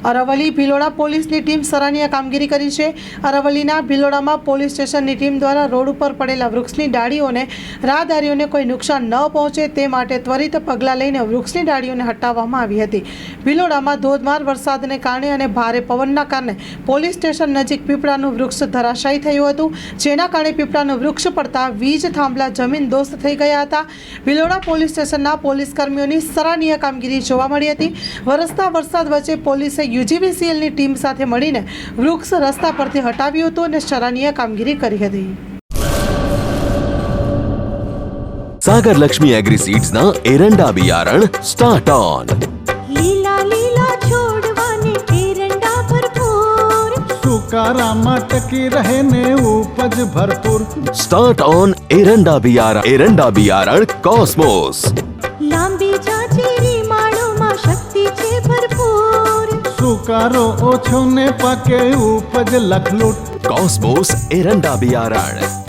અરવલ્લી ભિલોડા પોલીસની ટીમ સરાહનીય કામગીરી કરી છે। અરવલ્લીના ભિલોડામાં પોલીસ સ્ટેશનની ટીમ દ્વારા રોડ ઉપર પડેલા વૃક્ષની ડાળીઓને રાહદારીઓને કોઈ નુકસાન ન પહોંચે તે માટે ત્વરિત પગલાં લઈને વૃક્ષની ડાળીઓને હટાવવામાં આવી હતી। ભિલોડામાં ધોધમાર વરસાદને કારણે અને ભારે પવનના કારણે પોલીસ સ્ટેશન નજીક પીપળાનું વૃક્ષ ધરાશાયી થયું હતું, જેના કારણે પીપળાનું વૃક્ષ પડતા વીજ થાંભલા જમીન દોસ્ત થઈ ગયા હતા। ભિલોડા પોલીસ સ્ટેશનના પોલીસ કર્મીઓની સરાહનીય કામગીરી જોવા મળી હતી। વરસતા વરસાદ વચ્ચે પોલીસે UGVCLની ટીમ સાથે મળીને વૃક્ષ રસ્તા પરથી હટાવ્યું હતું અને સરાહનીય કામગીરી કરી હતી। सागर लक्ष्मी एग्रीसीड्स ना एरंडा बियारण स्टार्ट ऑन। લીલા લીલા છોડવાને એરંડા ભરપૂર, સુકારામાં ટકી રહે ને ઉપજ ભરપૂર। स्टार्ट ऑन एरंडा बियारण कॉस्मोस। લાંબી જાચેરી માળોમાં શક્તિ છે ભરપૂર, સુકારો ઓછો ને પાકે ઉપજ લખલૂટ। कॉस्मोस एरंडा बियारण।